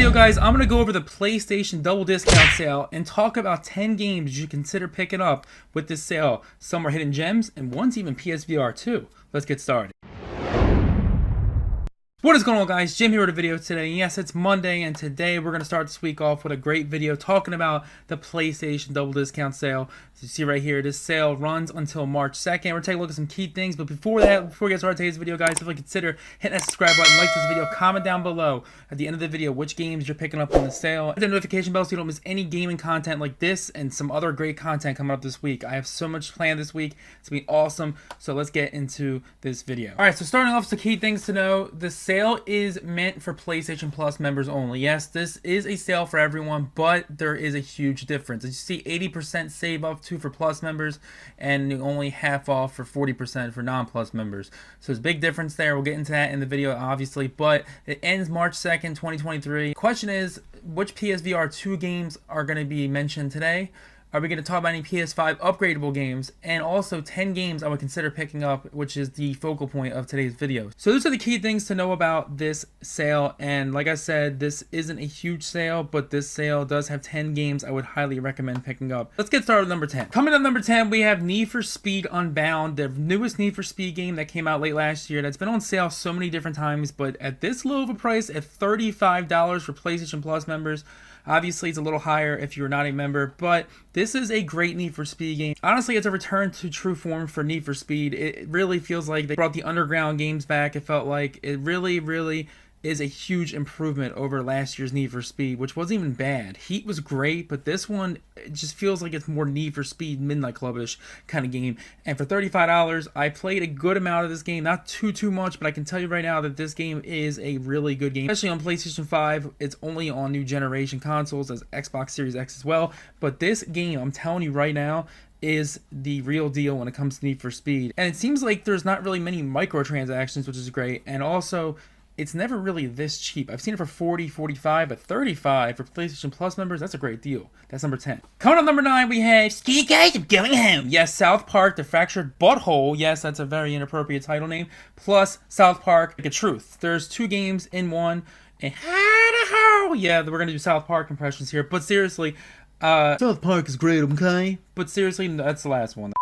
video, guys, I'm going to go over the PlayStation double discount sale and talk about 10 games you consider picking up with this sale. Some are hidden gems and one's even PSVR 2. Let's get started. What is going on, guys? Jim here with a video today. Yes, it's Monday, and today we're going to start this week off with a great video talking about the PlayStation double discount sale. As you see right here, this sale runs until March 2nd. We're going to take a look at some key things, but before we get started today's video, guys, definitely consider hitting that subscribe button, like this video, comment down below at the end of the video which games you're picking up on the sale. Hit the notification bell so you don't miss any gaming content like this and some other great content coming up this week. I have so much planned this week. It's going to be awesome, so let's get into this video. Alright, so starting off, some key things to know. The sale is meant for PlayStation Plus members only. Yes, this is a sale for everyone, but there is a huge difference. As you see, 80% save up to for Plus members and only half off for 40% for non-Plus members. So there's a big difference there. We'll get into that in the video, obviously, but it ends March 2nd, 2023. Question is, which PSVR 2 games are going to be mentioned today? Are we going to talk about any PS5 upgradable games? And also 10 games I would consider picking up, which is the focal point of today's video. So those are the key things to know about this sale. And like I said, this isn't a huge sale, but this sale does have 10 games I would highly recommend picking up. Let's get started with number 10. Coming up number 10, we have Need for Speed Unbound, the newest Need for Speed game that came out late last year. That's been on sale so many different times, but at this low of a price, at $35 for PlayStation Plus members. Obviously, it's a little higher if you're not a member, but this is a great Need for Speed game. Honestly, it's a return to true form for Need for Speed. It really feels like they brought the underground games back. It felt like it really is a huge improvement over last year's Need for Speed, which wasn't even bad. Heat was great, but this one, it just feels like it's more Need for Speed Midnight Club-ish kind of game. And for $35, I played a good amount of this game, not too much, but I can tell you right now that this game is a really good game, especially on PlayStation 5. It's only on new generation consoles as Xbox Series X as well, but this game, I'm telling you right now, is the real deal when it comes to Need for Speed. And it seems like there's not really many microtransactions, which is great, and also it's never really this cheap. I've seen it for $40, $45, but $35 for PlayStation Plus members, that's a great deal. That's number 10. Coming up number 9, we have Ski Guys, I'm Going Home. Yes, South Park, The Fractured Butthole. Yes, that's a very inappropriate title name. Plus South Park, Like a Truth. There's 2 games in one. And yeah, we're going to do South Park impressions here. But seriously, South Park is great, okay? But seriously, that's the last one.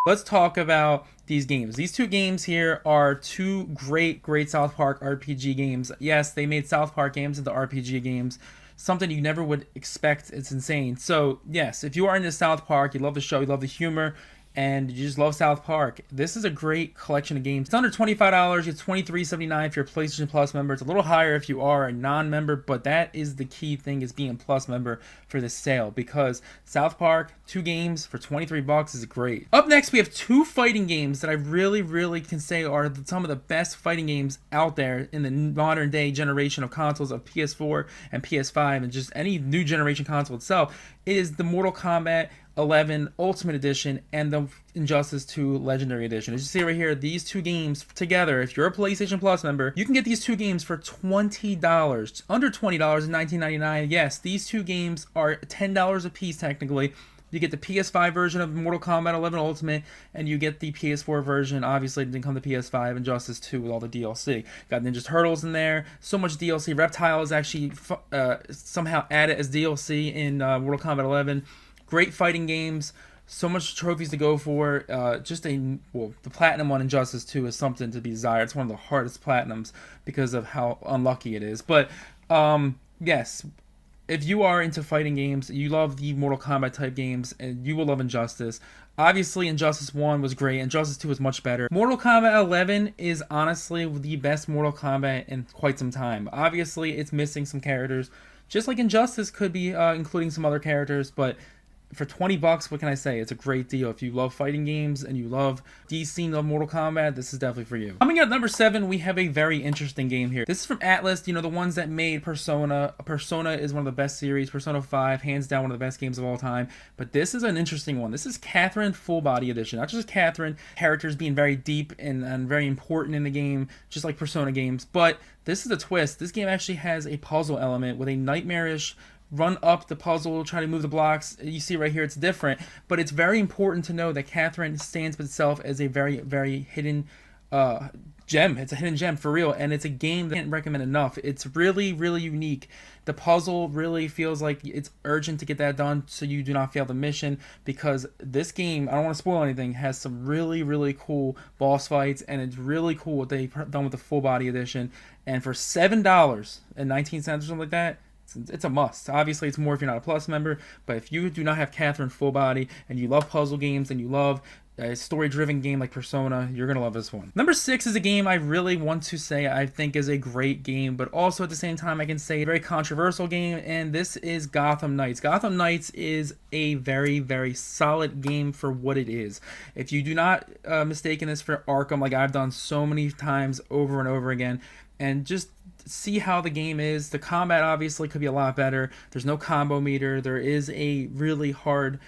Let's talk about these games. These 2 games here are 2 great South Park RPG games. Yes, they made South Park games into RPG games. Something you never would expect. It's insane. So, yes, if you are into South Park, you love the show, you love the humor, and you just love South Park, this is a great collection of games. It's under $25. It's $23.79 if you're a PlayStation Plus member. It's a little higher if you are a non-member, but that is the key thing, is being a Plus member for this sale, because South Park, 2 games for $23 is great. Up next, we have 2 fighting games that I really can say are some of the best fighting games out there in the modern day generation of consoles of PS4 and PS5 and just any new generation console itself. It is the Mortal Kombat 11 Ultimate Edition and the Injustice 2 Legendary Edition. As you see right here, these 2 games together, if you're a PlayStation Plus member, you can get these 2 games for $20, under $20 in $19.99. Yes, these 2 games are $10 a piece technically. You get the PS5 version of Mortal Kombat 11 Ultimate, and you get the PS4 version. Obviously, it didn't come to PS5, Injustice 2 with all the DLC. Got Ninja Turtles in there, so much DLC. Reptile is actually somehow added as DLC in Mortal Kombat 11. Great fighting games, so much trophies to go for. The platinum on Injustice 2 is something to be desired. It's one of the hardest platinums because of how unlucky it is. But yes, if you are into fighting games, you love the Mortal Kombat type games, and you will love Injustice. Obviously, Injustice 1 was great. Injustice 2 was much better. Mortal Kombat 11 is honestly the best Mortal Kombat in quite some time. Obviously, it's missing some characters, just like Injustice could be including some other characters, but for $20, what can I say? It's a great deal. If you love fighting games and you love DC and love Mortal Kombat, this is definitely for you. Coming at number 7, we have a very interesting game here. This is from Atlas, you know, the ones that made Persona. Persona is one of the best series. Persona 5, hands down one of the best games of all time. But this is an interesting one. This is Catherine Full Body Edition. Not just Catherine, characters being very deep and very important in the game, just like Persona games. But this is a twist. This game actually has a puzzle element with a nightmarish run up the puzzle, try to move the blocks. You see right here it's different, but it's very important to know that Catherine stands by itself as a very hidden gem. It's a hidden gem for real, and it's a game that I can't recommend enough. It's really, really unique. The puzzle really feels like it's urgent to get that done so you do not fail the mission, because this game, I don't want to spoil anything, has some really, really cool boss fights, and it's really cool what they've done with the full body edition. And for $7.19 or something like that, it's a must. Obviously, it's more if you're not a Plus member, but if you do not have Catherine full body and you love puzzle games and you love a story-driven game like Persona, you're going to love this one. Number 6 is a game I really want to say I think is a great game, but also at the same time I can say a very controversial game, and this is Gotham Knights. Gotham Knights is a very, very solid game for what it is. If you do not mistaken this for Arkham, like I've done so many times over and over again, and just see how the game is. The combat obviously could be a lot better. There's no combo meter. There is a really hard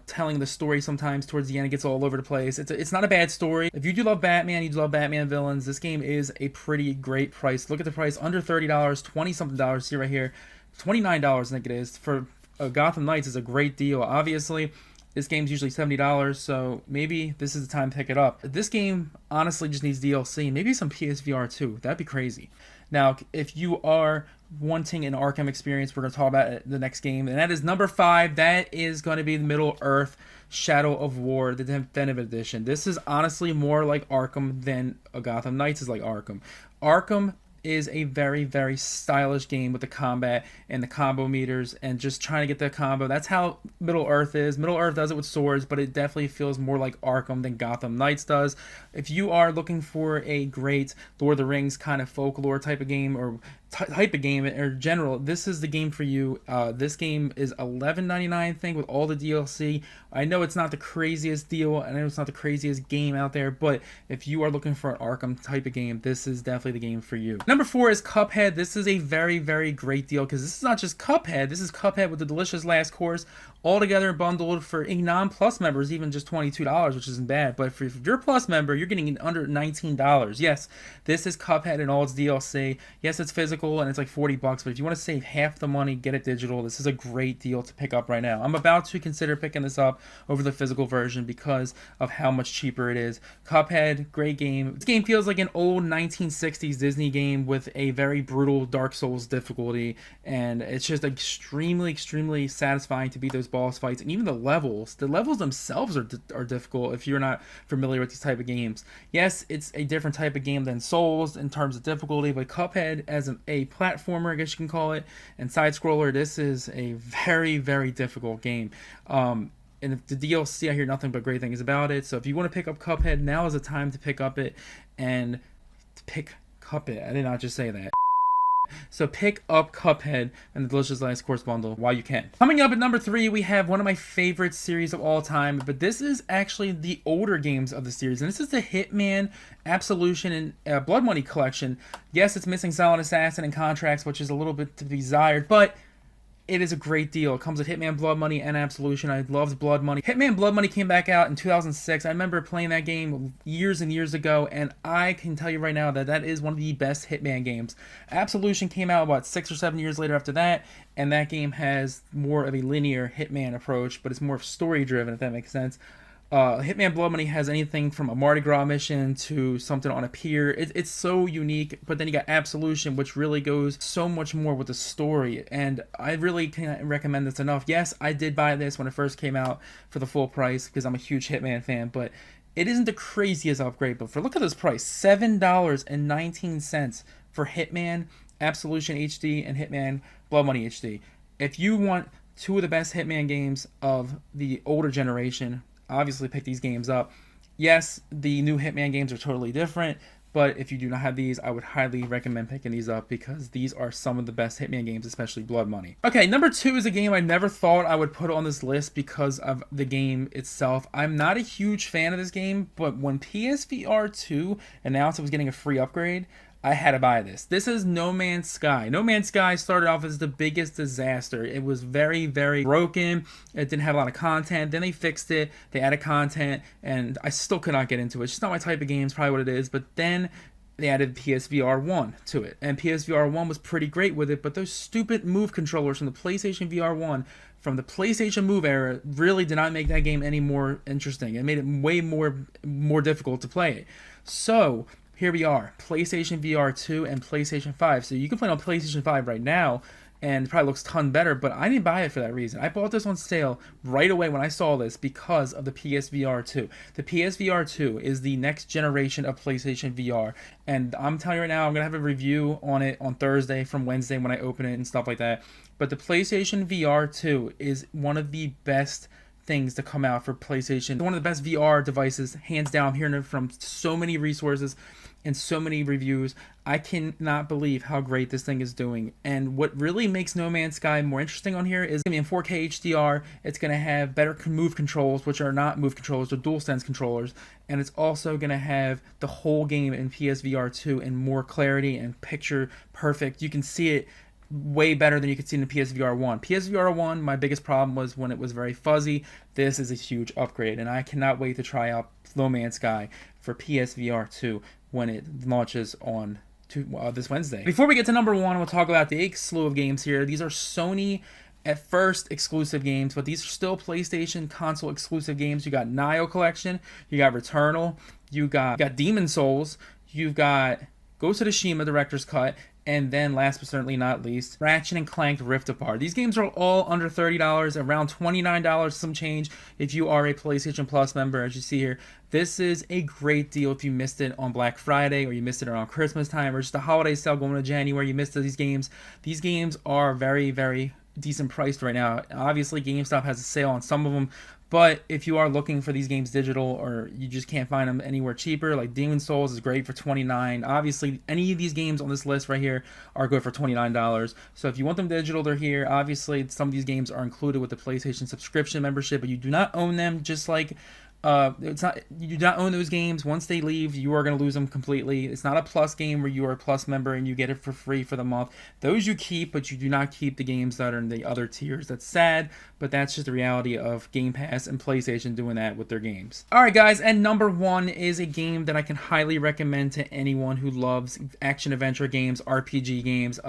telling the story sometimes towards the end. It gets all over the place. It's not a bad story. If you do love Batman, you do love Batman villains, this game is a pretty great price. Look at the price, under $30, 20 something dollars. See right here, $29 I think it is for Gotham Knights is a great deal. Obviously, this game's usually $70, so maybe this is the time to pick it up. This game honestly just needs DLC, maybe some PSVR too. That'd be crazy. Now, if you are wanting an Arkham experience, we're going to talk about the next game, and that is number 5. That is going to be the Middle-earth Shadow of War, the Definitive Edition. This is honestly more like Arkham than Gotham Knights is like Arkham. Arkham is a very, very stylish game with the combat and the combo meters and just trying to get the combo. That's how Middle-earth is. Middle-earth does it with swords, but it definitely feels more like Arkham than Gotham Knights does. If you are looking for a great Lord of the Rings kind of folklore type of game or type of game or general, this is the game for you. This game is $11.99 I think with all the DLC. I know it's not the craziest deal, I know it's not the craziest game out there, but if you are looking for an Arkham type of game, this is definitely the game for you. Number 4 is Cuphead. This is a very, very great deal because this is not just Cuphead. This is Cuphead with the delicious last course all together bundled for a non-Plus members, even just $22, which isn't bad. But if you're a Plus member, you're getting it under $19. Yes, this is Cuphead and all its DLC. Yes, it's physical and it's like $40, but if you want to save half the money, get it digital. This is a great deal to pick up right now. I'm about to consider picking this up over the physical version because of how much cheaper it is. Cuphead, great game. This game feels like an old 1960s Disney game with a very brutal Dark Souls difficulty, and it's just extremely, extremely satisfying to beat those boss fights, and even the levels themselves are difficult if you're not familiar with these type of games. Yes, it's a different type of game than Souls in terms of difficulty, but Cuphead as a platformer, I guess you can call it, and side scroller, this is a very, very difficult game. And if the DLC, I hear nothing but great things about it. So if you want to pick up Cuphead, now is the time to pick up it and pick Cuphead. I did not just say that. So pick up Cuphead and the delicious last course bundle while you can. Coming up at number 3, we have one of my favorite series of all time, but this is actually the older games of the series, and this is the Hitman, Absolution, and Blood Money collection. Yes, it's missing Silent Assassin and Contracts, which is a little bit to be desired, but it is a great deal. It comes with Hitman Blood Money and Absolution. I loved Blood Money. Hitman Blood Money came back out in 2006. I remember playing that game years and years ago, and I can tell you right now that that is one of the best Hitman games. Absolution came out about 6 or 7 years later after that, and that game has more of a linear Hitman approach, but it's more story-driven, if that makes sense. Hitman Blood Money has anything from a Mardi Gras mission to something on a pier. It's so unique, but then you got Absolution, which really goes so much more with the story, and I really can't recommend this enough. Yes, I did buy this when it first came out for the full price because I'm a huge Hitman fan, but it isn't the craziest upgrade. But look at this price, $7.19 for Hitman, Absolution HD, and Hitman Blood Money HD. If you want two of the best Hitman games of the older generation, obviously pick these games up. Yes, the new Hitman games are totally different, but if you do not have these, I would highly recommend picking these up because these are some of the best Hitman games, especially Blood Money. Okay, number 2 is a game I never thought I would put on this list because of the game itself. I'm not a huge fan of this game, but when PSVR 2 announced it was getting a free upgrade, I had to buy this. This is No Man's Sky. No Man's Sky started off as the biggest disaster. It was very, very broken. It didn't have a lot of content. Then they fixed it. They added content, and I still could not get into it. It's just not my type of game. It's probably what it is. But then they added PSVR 1 to it, and PSVR 1 was pretty great with it, but those stupid Move controllers from the PlayStation VR 1 from the PlayStation Move era really did not make that game any more interesting. It made it way more difficult to play it. So here we are, PlayStation VR 2 and PlayStation 5. So you can play on PlayStation 5 right now, and it probably looks a ton better, but I didn't buy it for that reason. I bought this on sale right away when I saw this because of the PSVR 2. The PSVR 2 is the next generation of PlayStation VR, and I'm telling you right now, I'm going to have a review on it on Thursday from Wednesday when I open it and stuff like that. But the PlayStation VR 2 is one of the best things to come out for PlayStation. One of the best VR devices, hands down. I'm hearing it from so many resources and so many reviews. I cannot believe how great this thing is doing. And what really makes No Man's Sky more interesting on here is going to be in 4K HDR. It's going to have better move controls, which are not move controllers, they're DualSense controllers. And it's also going to have the whole game in PSVR 2 in more clarity and picture perfect. You can see it way better than you could see in the PSVR 1. PSVR 1, my biggest problem was when it was very fuzzy. This is a huge upgrade, and I cannot wait to try out No Man's Sky for PSVR 2 when it launches on this Wednesday. Before we get to number one, we'll talk about the slew of games here. These are Sony at first exclusive games, but these are still PlayStation console exclusive games. You got Nioh Collection, you got Returnal, you got Demon Souls, you've got Ghost of Tsushima Director's Cut, and then last but certainly not least, Ratchet and Clank Rift Apart. These games are all under $30, around $29 some change if you are a PlayStation Plus member, as you see here. This is a great deal if you missed it on Black Friday or you missed it around Christmas time or just a holiday sale going to January. You missed these games. These games are very, very decent priced right now. Obviously, GameStop has a sale on some of them, but if you are looking for these games digital or you just can't find them anywhere cheaper, like Demon Souls is great for $29. Obviously, any of these games on this list right here are good for $29. So if you want them digital, they're here. Obviously, some of these games are included with the PlayStation subscription membership, but you do not own them, just like you do not own those games. Once they leave, you are going to lose them completely. It's not a Plus game where you are a Plus member and you get it for free for the month. Those you keep, but you do not keep the games that are in the other tiers. That's sad, but that's just the reality of Game Pass and PlayStation doing that with their games. Alright guys, and number one is a game that I can highly recommend to anyone who loves action-adventure games, RPG games,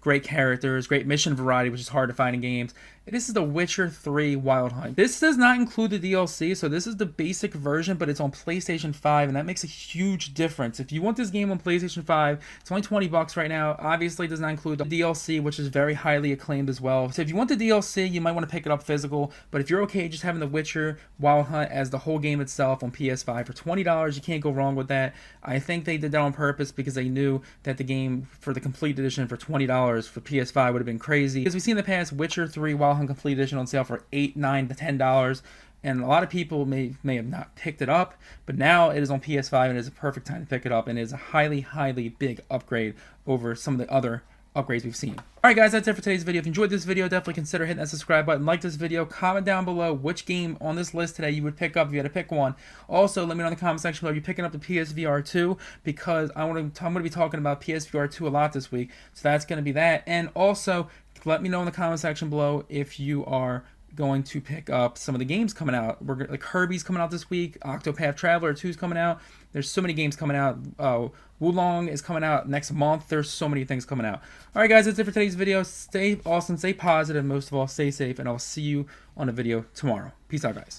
great characters, great mission variety, which is hard to find in games. This is The Witcher 3 Wild Hunt. This does not include the DLC, so this is the basic version, but it's on PlayStation 5, and that makes a huge difference. If you want this game on PlayStation 5, it's only $20 right now. Obviously, it does not include the DLC, which is very highly acclaimed as well. So if you want the DLC, you might want to pick it up physical, but if you're okay just having The Witcher Wild Hunt as the whole game itself on PS5 for $20, you can't go wrong with that. I think they did that on purpose because they knew that the game for the complete edition for $20 for PS5 would have been crazy. Because we've seen in the past Witcher 3 Wild Hunt Complete Edition on sale for $8, $9 to $10, and a lot of people may have not picked it up, but now it is on PS5 and it is a perfect time to pick it up, and it is a highly big upgrade over some of the other upgrades we've seen. Alright guys, that's it for today's video. If you enjoyed this video, definitely consider hitting that subscribe button, like this video, comment down below which game on this list today you would pick up if you had to pick one. Also, let me know in the comment section below, are you picking up the PSVR 2? Because I'm going to be talking about PSVR 2 a lot this week, so that's going to be that. And also, let me know in the comment section below if you are going to pick up some of the games coming out. Like Kirby's coming out this week, Octopath Traveler 2 is coming out. There's so many games coming out. Wulong is coming out next month. There's so many things coming out. Alright guys, that's it for today's video. Stay awesome, stay positive, most of all, stay safe, and I'll see you on a video tomorrow. Peace out, guys.